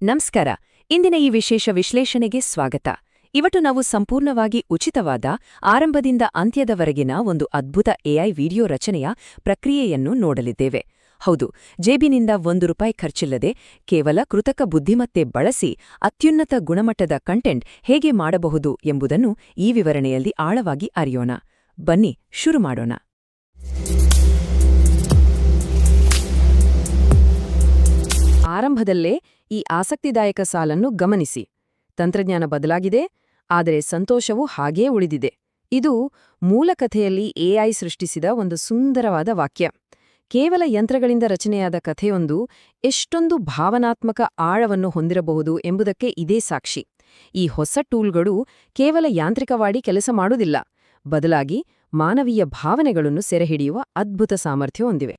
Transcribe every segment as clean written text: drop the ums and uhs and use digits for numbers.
ನಮಸ್ಕಾರ. ಇಂದಿನ ಈ ವಿಶೇಷ ವಿಶ್ಲೇಷಣೆಗೆ ಸ್ವಾಗತ. ಇವತ್ತು ನಾವು ಸಂಪೂರ್ಣವಾಗಿ ಉಚಿತವಾದ ಆರಂಭದಿಂದ ಅಂತ್ಯದವರೆಗಿನ ಒಂದು ಅದ್ಭುತ ಎಐ ವಿಡಿಯೋ ರಚನೆಯ ಪ್ರಕ್ರಿಯೆಯನ್ನು ನೋಡಲಿದ್ದೇವೆ. ಹೌದು, ಜೇಬಿನಿಂದ ₹1 ಖರ್ಚಿಲ್ಲದೆ ಕೇವಲ ಕೃತಕ ಬುದ್ಧಿಮತ್ತೆ ಬಳಸಿ ಅತ್ಯುನ್ನತ ಗುಣಮಟ್ಟದ ಕಂಟೆಂಟ್ ಹೇಗೆ ಮಾಡಬಹುದು ಎಂಬುದನ್ನು ಈ ವಿವರಣೆಯಲ್ಲಿ ಆಳವಾಗಿ ಅರಿಯೋಣ. ಬನ್ನಿ ಶುರು ಮಾಡೋಣ. ಆರಂಭದಲ್ಲೇ ಈ ಆಸಕ್ತಿದಾಯಕ ಸಾಲನ್ನು ಗಮನಿಸಿ. ತಂತ್ರಜ್ಞಾನ ಬದಲಾಗಿದೆ, ಆದರೆ ಸಂತೋಷವೂ ಹಾಗೇ ಉಳಿದಿದೆ. ಇದು ಮೂಲ ಕಥೆಯಲ್ಲಿ ಎಐ ಸೃಷ್ಟಿಸಿದ ಒಂದು ಸುಂದರವಾದ ವಾಕ್ಯ. ಕೇವಲ ಯಂತ್ರಗಳಿಂದ ರಚನೆಯಾದ ಕಥೆಯೊಂದು ಎಷ್ಟೊಂದು ಭಾವನಾತ್ಮಕ ಆಳವನ್ನು ಹೊಂದಿರಬಹುದು ಎಂಬುದಕ್ಕೆ ಇದೇ ಸಾಕ್ಷಿ. ಈ ಹೊಸ ಟೂಲ್ಗಳು ಕೇವಲ ಯಾಂತ್ರಿಕವಾಗಿ ಕೆಲಸ ಮಾಡುವುದಿಲ್ಲ, ಬದಲಾಗಿ ಮಾನವೀಯ ಭಾವನೆಗಳನ್ನು ಸೆರೆಹಿಡಿಯುವ ಅದ್ಭುತ ಸಾಮರ್ಥ್ಯ ಹೊಂದಿವೆ.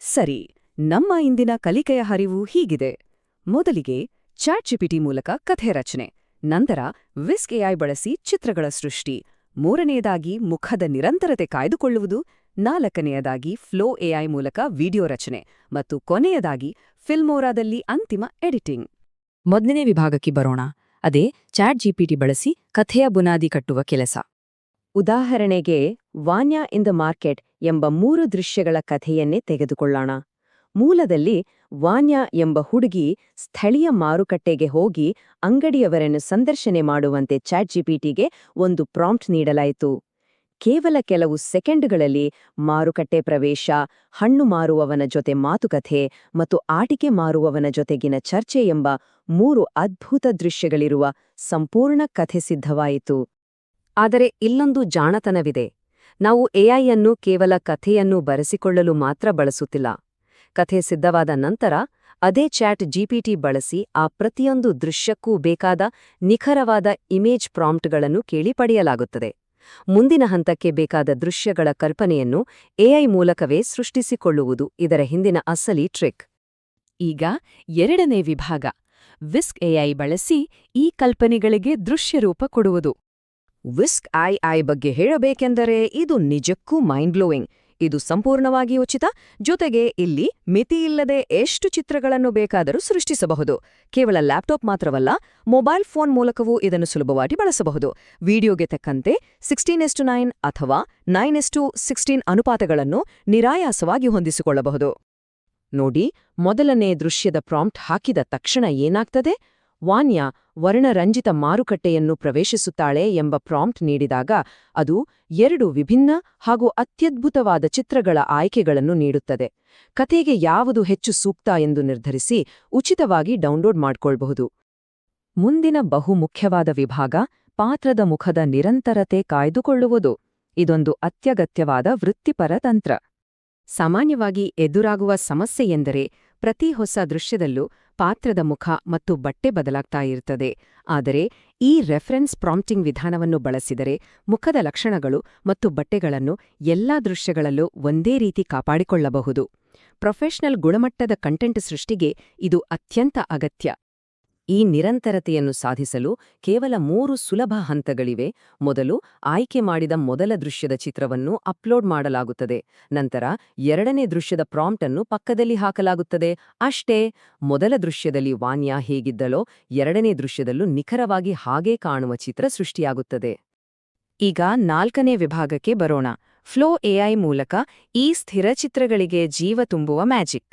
ಸರಿ, ನಮ್ಮ ಇಂದಿನ ಕಲಿಕೆಯ ಹರಿವು ಹೀಗಿದೆ. ಮೊದಲಿಗೆ ಚಾಟ್‌ಜಿಪಿಟಿ ಮೂಲಕ ಕಥೆ ರಚನೆ, ನಂತರ ವಿಸ್ಕ್ ಎಐ ಬಳಸಿ ಚಿತ್ರಗಳ ಸೃಷ್ಟಿ, ಮೂರನೆಯದಾಗಿ ಮುಖದ ನಿರಂತರತೆ ಕಾಯ್ದುಕೊಳ್ಳುವುದು, ನಾಲ್ಕನೆಯದಾಗಿ ಫ್ಲೋ ಎಐ ಮೂಲಕ ವಿಡಿಯೋ ರಚನೆ ಮತ್ತು ಕೊನೆಯದಾಗಿ ಫಿಲ್ಮೋರಾದಲ್ಲಿ ಅಂತಿಮ ಎಡಿಟಿಂಗ್. ಮೊದಲನೇ ವಿಭಾಗಕ್ಕೆ ಬರೋಣ. ಅದೇ ಚಾಟ್‌ಜಿಪಿಟಿ ಬಳಸಿ ಕಥೆಯ ಬುನಾದಿ ಕಟ್ಟುವ ಕೆಲಸ. ಉದಾಹರಣೆಗೆ ವಾನ್ಯಾ ಇನ್ ದ ಮಾರ್ಕೆಟ್ ಎಂಬ 3 ದೃಶ್ಯಗಳ ಕಥೆಯನ್ನೇ ತೆಗೆದುಕೊಳ್ಳೋಣ. ಮೂಲದಲ್ಲಿ ವಾನ್ಯಾ ಎಂಬ ಹುಡುಗಿ ಸ್ಥಳೀಯ ಮಾರುಕಟ್ಟೆಗೆ ಹೋಗಿ ಅಂಗಡಿಯವರನ್ನು ಸಂದರ್ಶನೆ ಮಾಡುವಂತೆ ಚಾಟ್‌ಜಿಪಿಟಿಗೆ ಒಂದು ಪ್ರಾಂಪ್ಟ್ ನೀಡಲಾಯಿತು. ಕೇವಲ ಕೆಲವು ಸೆಕೆಂಡ್ಗಳಲ್ಲಿ ಮಾರುಕಟ್ಟೆ ಪ್ರವೇಶ, ಹಣ್ಣು ಮಾರುವವನ ಜೊತೆ ಮಾತುಕತೆ ಮತ್ತು ಆಟಿಕೆ ಮಾರುವವನ ಜೊತೆಗಿನ ಚರ್ಚೆ ಎಂಬ 3 ಅದ್ಭುತ ದೃಶ್ಯಗಳಿರುವ ಸಂಪೂರ್ಣ ಕಥೆ ಸಿದ್ಧವಾಯಿತು. ಆದರೆ ಇಲ್ಲೊಂದು ಜಾಣತನವಿದೆ. ನಾವು ಎಐ ಅನ್ನು ಕೇವಲ ಕಥೆಯನ್ನು ಬರೆಸಿಕೊಳ್ಳಲು ಮಾತ್ರ ಬಳಸುತ್ತಿಲ್ಲ. ಕಥೆ ಸಿದ್ಧವಾದ ನಂತರ ಅದೇ ಚಾಟ್ ಜಿಪಿಟಿ ಬಳಸಿ ಆ ಪ್ರತಿಯೊಂದು ದೃಶ್ಯಕ್ಕೂ ಬೇಕಾದ ನಿಖರವಾದ ಇಮೇಜ್ ಪ್ರಾಂಪ್ಟ್ಗಳನ್ನು ಕೇಳಿ ಪಡೆಯಲಾಗುತ್ತದೆ. ಮುಂದಿನ ಹಂತಕ್ಕೆ ಬೇಕಾದ ದೃಶ್ಯಗಳ ಕಲ್ಪನೆಯನ್ನು ಎಐ ಮೂಲಕವೇ ಸೃಷ್ಟಿಸಿಕೊಳ್ಳುವುದು ಇದರ ಹಿಂದಿನ ಅಸಲಿ ಟ್ರಿಕ್. ಈಗ ಎರಡನೇ ವಿಭಾಗ, ವಿಸ್ಕ್ ಎಐ ಬಳಸಿ ಈ ಕಲ್ಪನೆಗಳಿಗೆ ದೃಶ್ಯರೂಪ ಕೊಡುವುದು. ವಿಸ್ಕ್ ಎಐ ಬಗ್ಗೆ ಹೇಳಬೇಕೆಂದರೆ ಇದು ನಿಜಕ್ಕೂ ಮೈಂಡ್ ಬ್ಲೋಯಿಂಗ್. ಇದು ಸಂಪೂರ್ಣವಾಗಿ ಉಚಿತ, ಜೊತೆಗೆ ಇಲ್ಲಿ ಮಿತಿಯಿಲ್ಲದೆ ಎಷ್ಟು ಚಿತ್ರಗಳನ್ನು ಬೇಕಾದರೂ ಸೃಷ್ಟಿಸಬಹುದು. ಕೇವಲ ಲ್ಯಾಪ್ಟಾಪ್ ಮಾತ್ರವಲ್ಲ, ಮೊಬೈಲ್ ಫೋನ್ ಮೂಲಕವೂ ಇದನ್ನು ಸುಲಭವಾಗಿ ಬಳಸಬಹುದು. ವಿಡಿಯೋಗೆ ತಕ್ಕಂತೆ 16:9 ಅಥವಾ 9:16 ಅನುಪಾತಗಳನ್ನು ನಿರಾಯಾಸವಾಗಿ ಹೊಂದಿಸಿಕೊಳ್ಳಬಹುದು. ನೋಡಿ, ಮೊದಲನೇ ದೃಶ್ಯದ ಪ್ರಾಂಪ್ಟ್ ಹಾಕಿದ ತಕ್ಷಣ ಏನಾಗ್ತದೆ? ವಾನ್ಯಾ ವರ್ಣರಂಜಿತ ಮಾರುಕಟ್ಟೆಯನ್ನು ಪ್ರವೇಶಿಸುತ್ತಾಳೆ ಎಂಬ ಪ್ರಾಂಪ್ಟ್ ನೀಡಿದಾಗ ಅದು 2 ವಿಭಿನ್ನ ಹಾಗೂ ಅತ್ಯದ್ಭುತವಾದ ಚಿತ್ರಗಳ ಆಯ್ಕೆಗಳನ್ನು ನೀಡುತ್ತದೆ. ಕಥೆಗೆ ಯಾವುದು ಹೆಚ್ಚು ಸೂಕ್ತ ಎಂದು ನಿರ್ಧರಿಸಿ ಉಚಿತವಾಗಿ ಡೌನ್ಲೋಡ್ ಮಾಡಿಕೊಳ್ಳಬಹುದು. ಮುಂದಿನ ಬಹುಮುಖ್ಯವಾದ ವಿಭಾಗ, ಪಾತ್ರದ ಮುಖದ ನಿರಂತರತೆ ಕಾಯ್ದುಕೊಳ್ಳುವುದು. ಇದೊಂದು ಅತ್ಯಗತ್ಯವಾದ ವೃತ್ತಿಪರ ತಂತ್ರ. ಸಾಮಾನ್ಯವಾಗಿ ಎದುರಾಗುವ ಸಮಸ್ಯೆ ಎಂದರೆ ಪ್ರತಿ ಹೊಸ ದೃಶ್ಯದಲ್ಲೂ ಪಾತ್ರದ ಮುಖ ಮತ್ತು ಬಟ್ಟೆ ಬದಲಾಗ್ತಾ ಇರುತ್ತದೆ. ಆದರೆ ಈ ರೆಫರೆನ್ಸ್ ಪ್ರಾಂಪ್ಟಿಂಗ್ ವಿಧಾನವನ್ನು ಬಳಸಿದರೆ ಮುಖದ ಲಕ್ಷಣಗಳು ಮತ್ತು ಬಟ್ಟೆಗಳನ್ನು ಎಲ್ಲಾ ದೃಶ್ಯಗಳಲ್ಲೂ ಒಂದೇ ರೀತಿ ಕಾಪಾಡಿಕೊಳ್ಳಬಹುದು. ಪ್ರೊಫೆಷನಲ್ ಗುಣಮಟ್ಟದ ಕಂಟೆಂಟ್ ಸೃಷ್ಟಿಗೆ ಇದು ಅತ್ಯಂತ ಅಗತ್ಯ. ಈ ನಿರಂತರತೆಯನ್ನು ಸಾಧಿಸಲು ಕೇವಲ 3 ಸುಲಭ ಹಂತಗಳಿವೆ. ಮೊದಲು, ಆಯ್ಕೆ ಮಾಡಿದ ಮೊದಲ ದೃಶ್ಯದ ಚಿತ್ರವನ್ನು ಅಪ್ಲೋಡ್ ಮಾಡಲಾಗುತ್ತದೆ. ನಂತರ ಎರಡನೇ ದೃಶ್ಯದ ಪ್ರಾಂಪ್ಟ್ ಅನ್ನು ಪಕ್ಕದಲ್ಲಿ ಹಾಕಲಾಗುತ್ತದೆ. ಅಷ್ಟೇ, ಮೊದಲ ದೃಶ್ಯದಲ್ಲಿ ವಾನ್ಯಾ ಹೇಗಿದ್ದಳೋ ಎರಡನೇ ದೃಶ್ಯದಲ್ಲೂ ನಿಖರವಾಗಿ ಹಾಗೇ ಕಾಣುವ ಚಿತ್ರ ಸೃಷ್ಟಿಯಾಗುತ್ತದೆ. ಈಗ 4ನೇ ವಿಭಾಗಕ್ಕೆ ಬರೋಣ. ಫ್ಲೋ ಎಐ ಮೂಲಕ ಈ ಸ್ಥಿರ ಚಿತ್ರಗಳಿಗೆ ಜೀವ ತುಂಬುವ ಮ್ಯಾಜಿಕ್.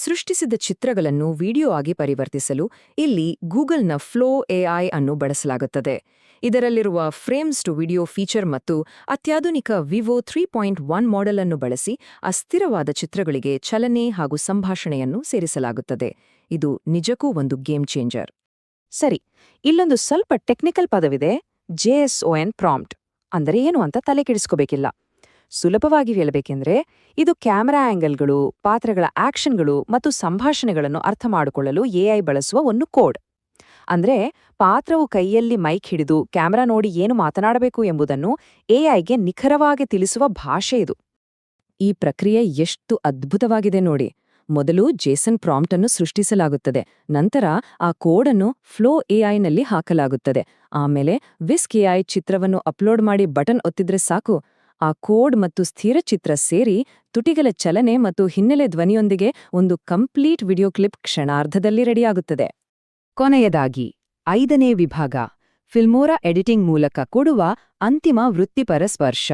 ಸೃಷ್ಟಿಸಿದ ಚಿತ್ರಗಳನ್ನು ವಿಡಿಯೋ ಆಗಿ ಪರಿವರ್ತಿಸಲು ಇಲ್ಲಿ ಗೂಗಲ್ನ ಫ್ಲೋ ಎಐ ಅನ್ನು ಬಳಸಲಾಗುತ್ತದೆ. ಇದರಲ್ಲಿರುವ ಫ್ರೇಮ್ಸ್ ಟು ವಿಡಿಯೋ ಫೀಚರ್ ಮತ್ತು ಅತ್ಯಾಧುನಿಕ ವಿವೋ 3.1 ಮಾಡೆಲ್ ಅನ್ನು ಬಳಸಿ ಅಸ್ಥಿರವಾದ ಚಿತ್ರಗಳಿಗೆ ಚಲನೆ ಹಾಗೂ ಸಂಭಾಷಣೆಯನ್ನು ಸೇರಿಸಲಾಗುತ್ತದೆ. ಇದು ನಿಜಕ್ಕೂ ಒಂದು ಗೇಮ್ ಚೇಂಜರ್. ಸರಿ, ಇಲ್ಲೊಂದು ಸ್ವಲ್ಪ ಟೆಕ್ನಿಕಲ್ ಪದವಿದೆ. JSON ಪ್ರಾಂಪ್ಟ್ ಅಂದರೆ ಏನು ಅಂತ ತಲೆ ಕೆಡಿಸ್ಕೋಬೇಕಿಲ್ಲ. ಸುಲಭವಾಗಿ ಹೇಳಬೇಕೆಂದ್ರೆ ಇದು ಕ್ಯಾಮೆರಾ ಆಂಗಲ್ಗಳು, ಪಾತ್ರಗಳ ಆಕ್ಷನ್ಗಳು ಮತ್ತು ಸಂಭಾಷಣೆಗಳನ್ನು ಅರ್ಥ ಮಾಡಿಕೊಳ್ಳಲು ಎಐ ಬಳಸುವ ಒಂದು ಕೋಡ್. ಅಂದ್ರೆ ಪಾತ್ರವು ಕೈಯಲ್ಲಿ ಮೈಕ್ ಹಿಡಿದು ಕ್ಯಾಮೆರಾ ನೋಡಿ ಏನು ಮಾತನಾಡಬೇಕು ಎಂಬುದನ್ನು ಎಐಗೆ ನಿಖರವಾಗಿ ತಿಳಿಸುವ ಭಾಷೆ ಇದು. ಈ ಪ್ರಕ್ರಿಯೆ ಎಷ್ಟು ಅದ್ಭುತವಾಗಿದೆ ನೋಡಿ. ಮೊದಲು ಜೇಸನ್ ಪ್ರಾಂಪ್ಟ್ ಅನ್ನು ಸೃಷ್ಟಿಸಲಾಗುತ್ತದೆ, ನಂತರ ಆ ಕೋಡನ್ನು ಫ್ಲೋ ಎಐನಲ್ಲಿ ಹಾಕಲಾಗುತ್ತದೆ. ಆಮೇಲೆ ವಿಸ್ಕ್ ಎಐ ಚಿತ್ರವನ್ನು ಅಪ್ಲೋಡ್ ಮಾಡಿ ಬಟನ್ ಒತ್ತಿದ್ರೆ ಸಾಕು, ಆ ಕೋಡ್ ಮತ್ತು ಸ್ಥಿರ ಚಿತ್ರ ಸೇರಿ ತುಟಿಗಳ ಚಲನೆ ಮತ್ತು ಹಿನ್ನೆಲೆ ಧ್ವನಿಯೊಂದಿಗೆ ಒಂದು ಕಂಪ್ಲೀಟ್ ವಿಡಿಯೋ ಕ್ಲಿಪ್ ಕ್ಷಣಾರ್ಧದಲ್ಲಿ ರೆಡಿಯಾಗುತ್ತದೆ. ಕೊನೆಯದಾಗಿ 5ನೇ ವಿಭಾಗ ಫಿಲ್ಮೋರಾ ಎಡಿಟಿಂಗ್ ಮೂಲಕ ಕೊಡುವ ಅಂತಿಮ ವೃತ್ತಿಪರ ಸ್ಪರ್ಶ.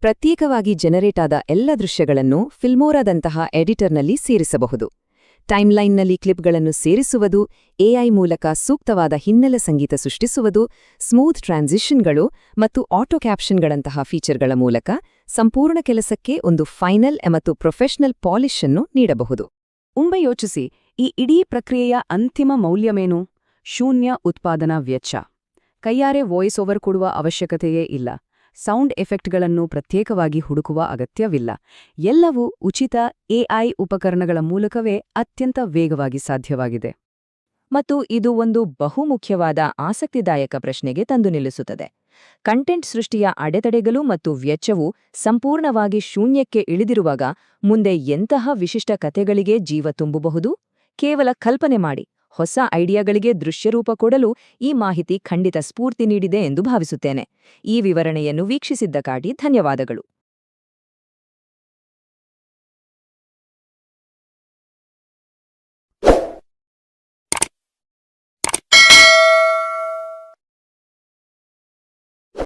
ಪ್ರತ್ಯೇಕವಾಗಿ ಜನರೇಟ್ ಆದ ಎಲ್ಲ ದೃಶ್ಯಗಳನ್ನು ಫಿಲ್ಮೋರಾದಂತಹ ಎಡಿಟರ್ನಲ್ಲಿ ಸೇರಿಸಬಹುದು. ಟೈಮ್ಲೈನ್ನಲ್ಲಿ ಕ್ಲಿಪ್ಗಳನ್ನು ಸೇರಿಸುವುದು, ಎಐ ಮೂಲಕ ಸೂಕ್ತವಾದ ಹಿನ್ನೆಲೆ ಸಂಗೀತ ಸೃಷ್ಟಿಸುವುದು, ಸ್ಮೂತ್ ಟ್ರಾನ್ಸಿಷನ್ಗಳು ಮತ್ತು ಆಟೋ ಕ್ಯಾಪ್ಷನ್ಗಳಂತಹ ಫೀಚರ್ಗಳ ಮೂಲಕ ಸಂಪೂರ್ಣ ಕೆಲಸಕ್ಕೆ ಒಂದು ಫೈನಲ್ ಮತ್ತು ಪ್ರೊಫೆಷನಲ್ ಪಾಲಿಶ್ ಅನ್ನು ನೀಡಬಹುದು. ಒಮ್ಮೆ ಯೋಚಿಸಿ, ಈ ಇಡೀ ಪ್ರಕ್ರಿಯೆಯ ಅಂತಿಮ ಮೌಲ್ಯವೇನು? ಶೂನ್ಯ ಉತ್ಪಾದನಾ ವೆಚ್ಚ. ಕೈಯಾರೆ ವಾಯ್ಸ್ ಓವರ್ ಕೊಡುವ ಅವಶ್ಯಕತೆಯೇ ಇಲ್ಲ. ಸೌಂಡ್ ಎಫೆಕ್ಟ್ಗಳನ್ನು ಪ್ರತ್ಯೇಕವಾಗಿ ಹುಡುಕುವ ಅಗತ್ಯವಿಲ್ಲ. ಎಲ್ಲವೂ ಉಚಿತ ಎಐ ಉಪಕರಣಗಳ ಮೂಲಕವೇ ಅತ್ಯಂತ ವೇಗವಾಗಿ ಸಾಧ್ಯವಾಗಿದೆ. ಮತ್ತು ಇದು ಒಂದು ಬಹುಮುಖ್ಯವಾದ ಆಸಕ್ತಿದಾಯಕ ಪ್ರಶ್ನೆಗೆ ತಂದು ನಿಲ್ಲಿಸುತ್ತದೆ. ಕಂಟೆಂಟ್ ಸೃಷ್ಟಿಯ ಅಡೆತಡೆಗಳು ಮತ್ತು ವೆಚ್ಚವು ಸಂಪೂರ್ಣವಾಗಿ ಶೂನ್ಯಕ್ಕೆ ಇಳಿದಿರುವಾಗ ಮುಂದೆ ಎಂತಹ ವಿಶಿಷ್ಟ ಕಥೆಗಳಿಗೆ ಜೀವ ತುಂಬಬಹುದು? ಕೇವಲ ಕಲ್ಪನೆ ಮಾಡಿ. ಹೊಸ ಐಡಿಯಾಗಳಿಗೆ ದೃಶ್ಯರೂಪ ಕೊಡಲು ಈ ಮಾಹಿತಿ ಖಂಡಿತ ಸ್ಫೂರ್ತಿ ನೀಡಿದೆ ಎಂದು ಭಾವಿಸುತ್ತೇನೆ. ಈ ವಿವರಣೆಯನ್ನು ವೀಕ್ಷಿಸಿದ್ದಕ್ಕಾಗಿ ಧನ್ಯವಾದಗಳು.